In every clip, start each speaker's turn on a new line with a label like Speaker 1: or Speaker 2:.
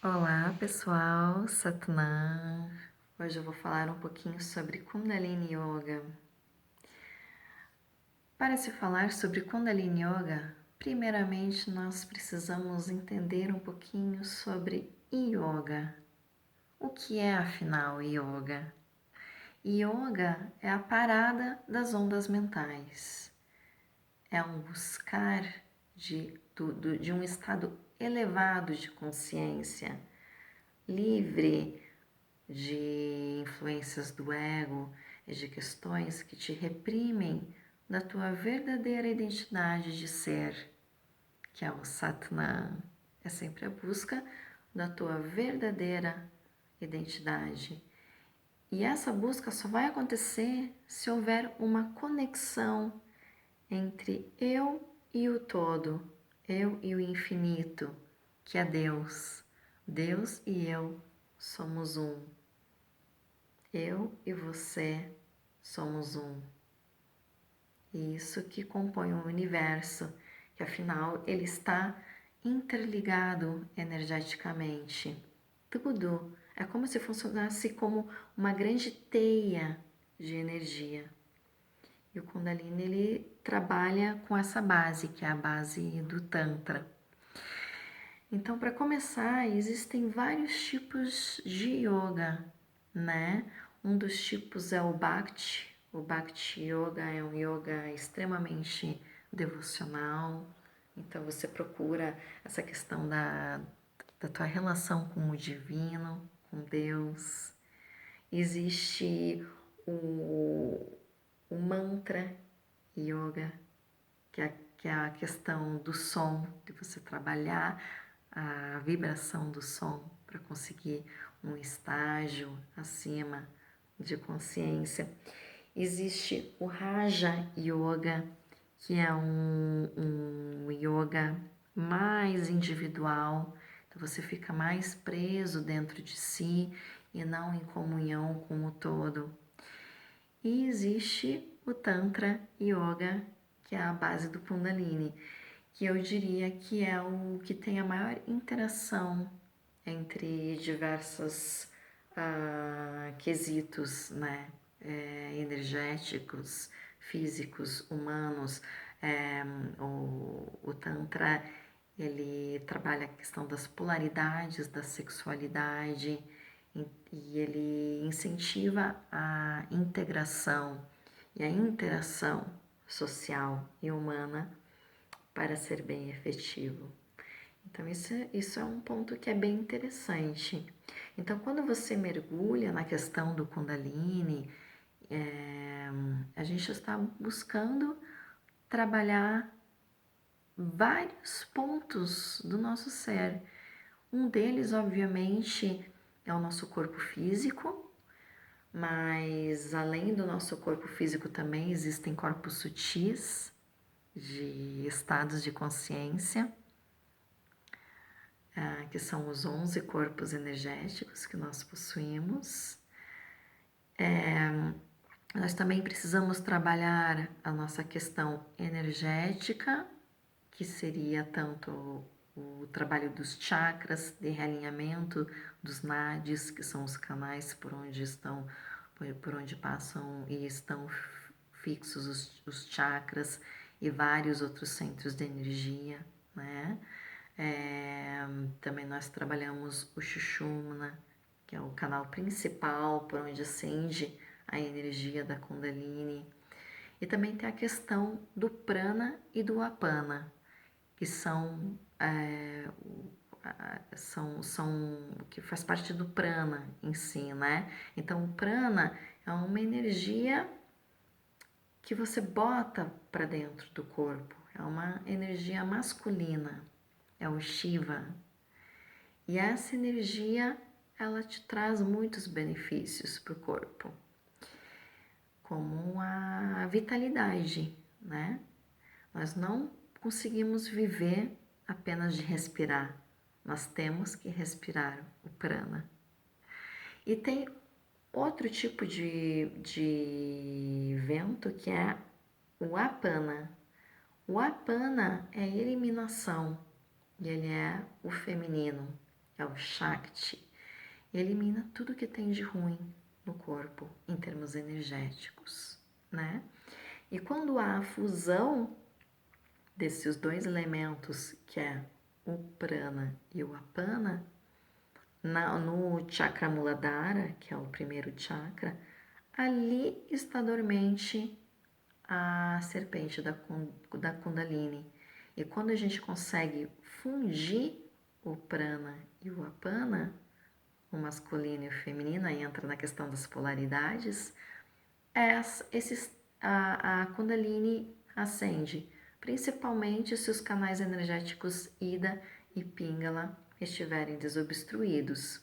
Speaker 1: Olá pessoal, Satnam. Hoje eu vou falar um pouquinho sobre Kundalini Yoga. Para se falar sobre Kundalini Yoga, primeiramente nós precisamos entender um pouquinho sobre Yoga. O que é afinal Yoga? Yoga é a parada das ondas mentais. É um buscar de um estado elevado de consciência, livre de influências do ego e de questões que te reprimem da tua verdadeira identidade de ser, que é o Satnam. É sempre a busca da tua verdadeira identidade. E essa busca só vai acontecer se houver uma conexão entre eu e o todo, eu e o infinito, que é Deus. Deus e eu somos um. Eu e você somos um. E isso que compõe o universo, que afinal ele está interligado energeticamente. Tudo é como se funcionasse como uma grande teia de energia. E o Kundalini ele trabalha com essa base, que é a base do Tantra. Então, para começar, existem vários tipos de yoga, né? Um dos tipos é o Bhakti. O Bhakti Yoga é um yoga extremamente devocional. Então, você procura essa questão da tua relação com o divino, com Deus. Existe o mantra yoga, que é a questão do som, de você trabalhar a vibração do som para conseguir um estágio acima de consciência. Existe o Raja Yoga, que é um yoga mais individual, então você fica mais preso dentro de si e não em comunhão com o todo. E existe o Tantra Yoga, que é a base do Kundalini, que eu diria que é o que tem a maior interação entre diversos quesitos, né? Energéticos, físicos, humanos. O Tantra ele trabalha a questão das polaridades da sexualidade e ele incentiva a integração e a interação social e humana para ser bem efetivo. Então, isso é um ponto que é bem interessante. Então, quando você mergulha na questão do Kundalini, a gente está buscando trabalhar vários pontos do nosso ser. Um deles, obviamente, é o nosso corpo físico, mas além do nosso corpo físico também existem corpos sutis de estados de consciência, que são os 11 corpos energéticos que nós possuímos. Nós também precisamos trabalhar a nossa questão energética, que seria tanto o trabalho dos chakras, de realinhamento dos nadis, que são os canais por onde passam e estão fixos os chakras e vários outros centros de energia, né? Também nós trabalhamos o Sushumna, que é o canal principal por onde ascende a energia da Kundalini. E também tem a questão do Prana e do Apana, que são que faz parte do Prana em si, né? Então, o Prana é uma energia que você bota para dentro do corpo, é uma energia masculina, é o Shiva. E essa energia, ela te traz muitos benefícios para o corpo, como a vitalidade, né? Nós não conseguimos viver apenas de respirar, nós temos que respirar o prana. E tem outro tipo de vento que é o apana. O apana é eliminação e ele é o feminino, é o Shakti, elimina tudo que tem de ruim no corpo em termos energéticos, né? E quando há a fusão desses dois elementos, que é o prana e o apana, no chakra Muladhara, que é o primeiro chakra, ali está dormente a serpente da Kundalini. E quando a gente consegue fundir o prana e o apana, o masculino e o feminino, aí entra na questão das polaridades, a Kundalini acende, principalmente se os canais energéticos Ida e Pingala estiverem desobstruídos.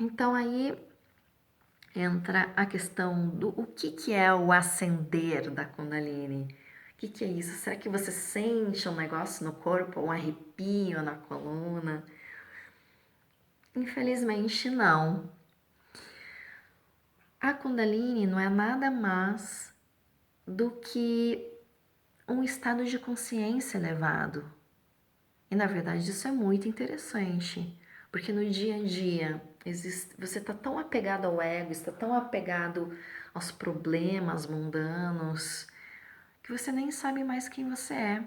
Speaker 1: Então aí entra a questão do o que é o acender da Kundalini. O que é isso? Será que você sente um negócio no corpo, um arrepio na coluna? Infelizmente não. A Kundalini não é nada mais do que um estado de consciência elevado. E na verdade isso é muito interessante, porque no dia a dia você está tão apegado ao ego, está tão apegado aos problemas mundanos, que você nem sabe mais quem você é.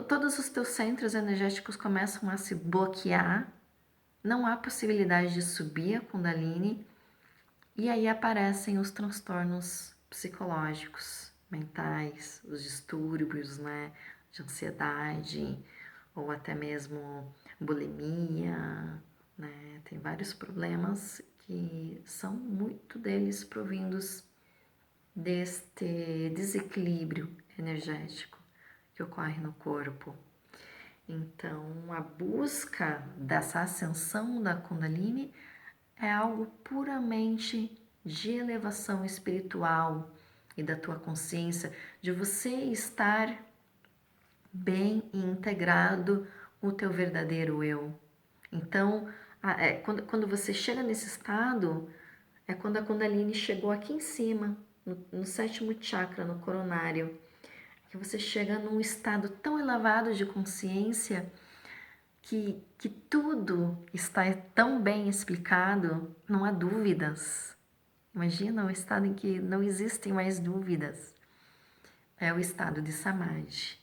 Speaker 1: Todos os teus centros energéticos começam a se bloquear, não há possibilidade de subir a Kundalini, e aí aparecem os transtornos psicológicos, mentais, os distúrbios, né, de ansiedade, ou até mesmo bulimia, né? Tem vários problemas que são muito deles provindos deste desequilíbrio energético que ocorre no corpo. Então, a busca dessa ascensão da Kundalini é algo puramente de elevação espiritual e da tua consciência, de você estar bem e integrado o teu verdadeiro eu. Então, quando você chega nesse estado, é quando a Kundalini chegou aqui em cima, no sétimo chakra, no coronário, que você chega num estado tão elevado de consciência que tudo está tão bem explicado, não há dúvidas. Imagina um estado em que não existem mais dúvidas. É o estado de Samadhi.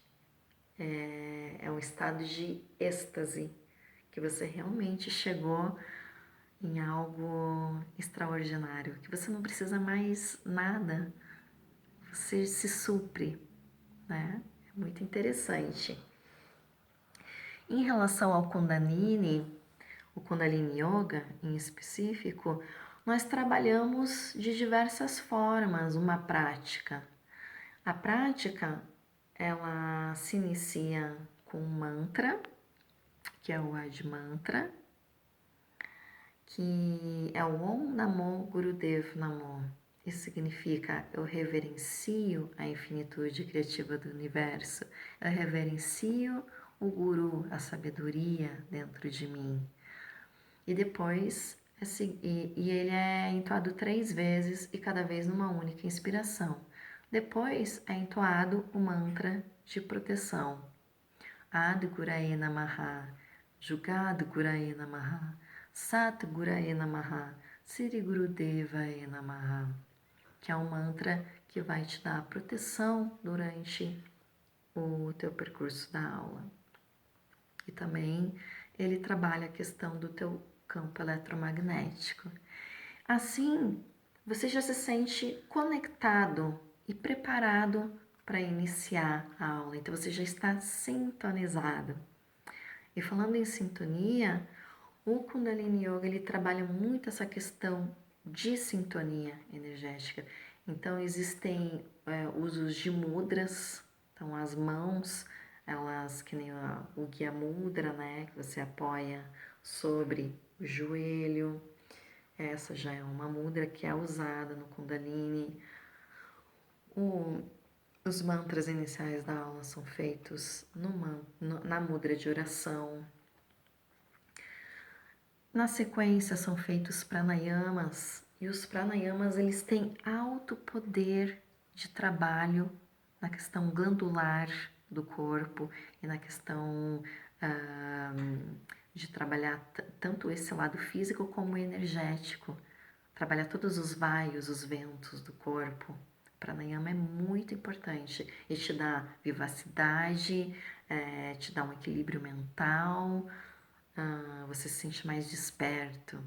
Speaker 1: É um estado de êxtase, que você realmente chegou em algo extraordinário, que você não precisa mais nada, você se supre, né? É muito interessante. Em relação ao Kundalini, o Kundalini Yoga em específico, nós trabalhamos de diversas formas uma prática. A prática, ela se inicia com um mantra, que é o Ad Mantra, que é o Om Namo Gurudev Namo. Isso significa eu reverencio a infinitude criativa do universo, eu reverencio o Guru, a sabedoria dentro de mim. E depois, ele é entoado 3 vezes e cada vez numa única inspiração. Depois é entoado o mantra de proteção. Adi Guraye Namaha, Jugad Guraye Namaha, Sat Guraye Namaha, Siri Gurudevaye Namaha, que é um mantra que vai te dar proteção durante o teu percurso da aula. E também ele trabalha a questão do teu campo eletromagnético. Assim, você já se sente conectado e preparado para iniciar a aula. Então, você já está sintonizado. E falando em sintonia, o Kundalini Yoga ele trabalha muito essa questão de sintonia energética. Então, existem usos de mudras. Então, as mãos, elas, que nem o Guia Mudra, né? Que você apoia sobre o joelho. Essa já é uma mudra que é usada no Kundalini. Os mantras iniciais da aula são feitos na mudra de oração. Na sequência são feitos pranayamas, e os pranayamas eles têm alto poder de trabalho na questão glandular do corpo e na questão de trabalhar tanto esse lado físico como energético, trabalhar todos os vaios, os ventos do corpo. Pranayama é muito importante e te dá vivacidade, te dá um equilíbrio mental, você se sente mais desperto.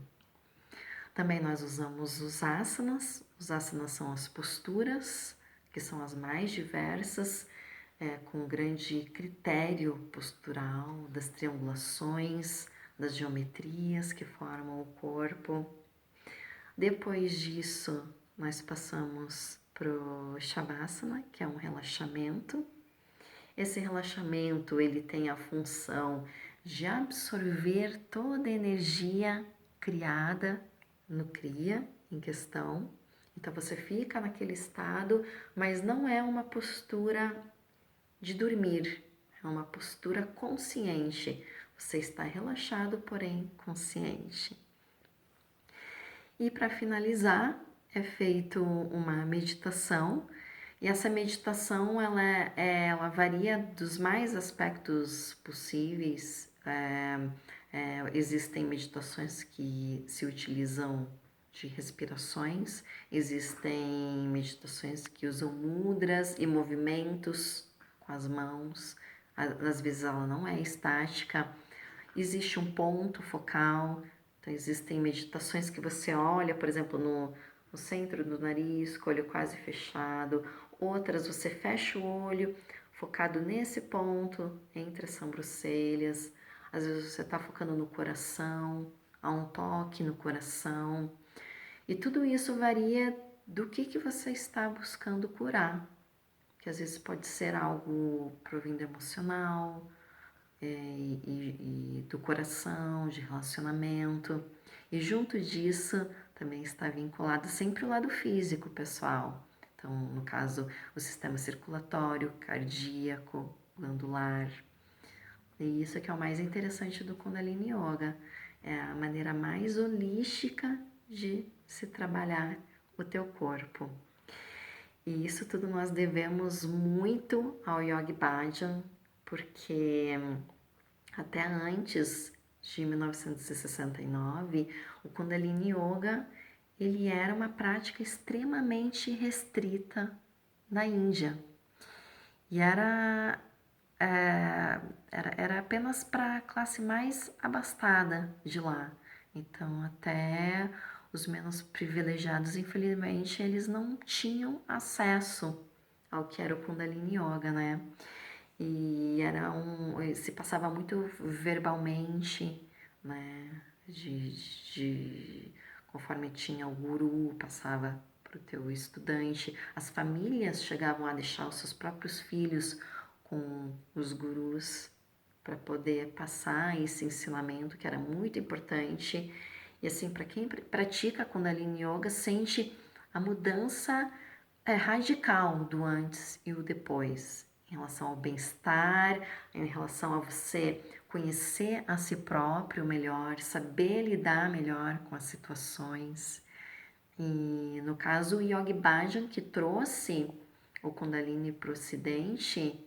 Speaker 1: Também nós usamos os asanas. Os asanas são as posturas, que são as mais diversas, com grande critério postural, das triangulações, das geometrias que formam o corpo. Depois disso, nós passamos para o Shavasana, que é um relaxamento. Esse relaxamento ele tem a função de absorver toda a energia criada no Kriya em questão. Então você fica naquele estado, mas não é uma postura de dormir, é uma postura consciente. Você está relaxado, porém consciente. E para finalizar, é feito uma meditação. E essa meditação ela varia dos mais aspectos possíveis. Existem meditações que se utilizam de respirações, existem meditações que usam mudras e movimentos com as mãos. Às vezes ela não é estática, existe um ponto focal. Então, existem meditações que você olha, por exemplo, no centro do nariz, com o olho quase fechado. Outras você fecha o olho, focado nesse ponto, entre as sobrancelhas. Às vezes você está focando no coração, há um toque no coração. E tudo isso varia do que você está buscando curar. Que às vezes pode ser algo provindo emocional, e do coração, de relacionamento. E junto disso também está vinculado sempre o lado físico, pessoal. Então, no caso, o sistema circulatório, cardíaco, glandular. E isso é que é o mais interessante do Kundalini Yoga. É a maneira mais holística de se trabalhar o teu corpo. E isso tudo nós devemos muito ao Yogi Bhajan, porque até antes de 1969, o Kundalini Yoga ele era uma prática extremamente restrita na Índia. E era apenas para a classe mais abastada de lá. Então, até os menos privilegiados, infelizmente, eles não tinham acesso ao que era o Kundalini Yoga, né? E se passava muito verbalmente, né? Conforme tinha o guru, passava para o teu estudante. As famílias chegavam a deixar os seus próprios filhos com os gurus para poder passar esse ensinamento que era muito importante. E assim, para quem pratica Kundalini Yoga, sente a mudança radical do antes e o depois, em relação ao bem-estar, em relação a você conhecer a si próprio melhor, saber lidar melhor com as situações. E no caso, o Yogi Bhajan, que trouxe o Kundalini para o Ocidente,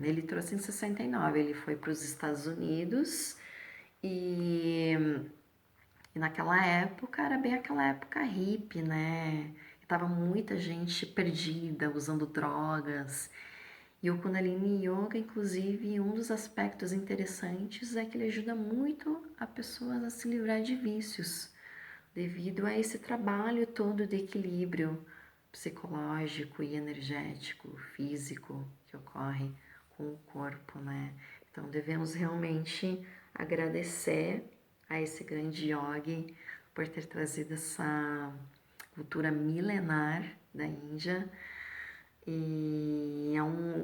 Speaker 1: ele trouxe em 69, ele foi para os Estados Unidos e naquela época era bem aquela época hippie, né? Tava muita gente perdida, usando drogas. E o Kundalini Yoga, inclusive, um dos aspectos interessantes é que ele ajuda muito a pessoas a se livrar de vícios, devido a esse trabalho todo de equilíbrio psicológico e energético, físico, que ocorre com o corpo, né? Então, devemos realmente agradecer a esse grande yogi por ter trazido essa cultura milenar da Índia. E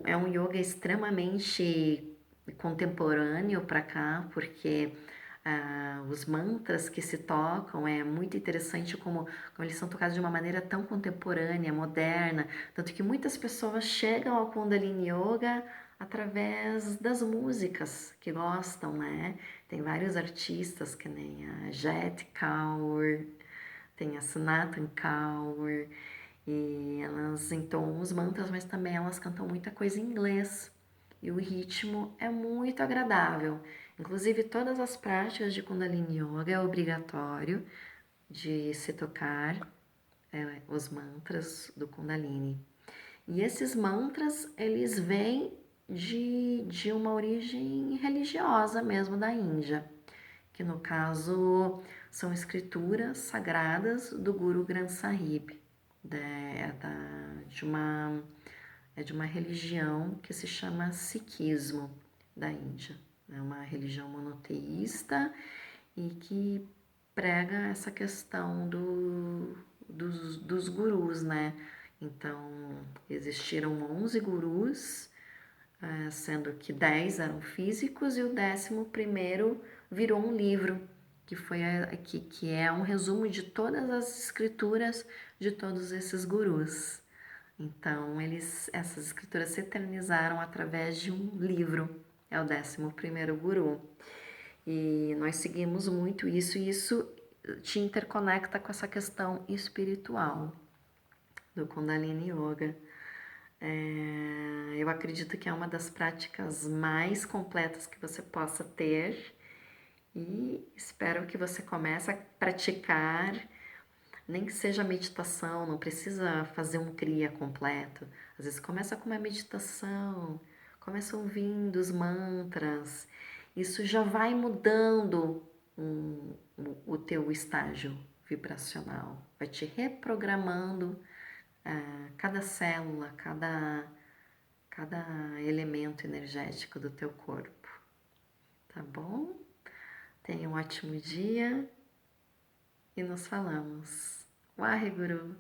Speaker 1: é um yoga extremamente contemporâneo para cá, porque os mantras que se tocam é muito interessante como eles são tocados de uma maneira tão contemporânea, moderna, tanto que muitas pessoas chegam ao Kundalini Yoga através das músicas que gostam, né? Tem vários artistas, que nem a Jet Kaur, tem a Sanatan Kaur, e elas entoam os mantras, mas também elas cantam muita coisa em inglês. e o ritmo é muito agradável. Inclusive, todas as práticas de Kundalini Yoga é obrigatório de se tocar os mantras do Kundalini. E esses mantras, eles vêm de uma origem religiosa mesmo da Índia, que no caso são escrituras sagradas do Guru Granth Sahib, de uma religião que se chama Sikhismo da Índia. É uma religião monoteísta e que prega essa questão dos gurus, né? Então, existiram 11 gurus, sendo que 10 eram físicos e o 11º virou um livro, que é um resumo de todas as escrituras de todos esses gurus. Então, essas escrituras se eternizaram através de um livro, é o 11º guru. E nós seguimos muito isso, e isso te interconecta com essa questão espiritual do Kundalini Yoga. Eu acredito que é uma das práticas mais completas que você possa ter e espero que você comece a praticar, nem que seja meditação, não precisa fazer um Kriya completo. Às vezes começa com uma meditação, começa ouvindo os mantras, isso já vai mudando o teu estágio vibracional, vai te reprogramando cada célula, cada elemento energético do teu corpo, tá bom? Tenha um ótimo dia e nos falamos. Waheguru!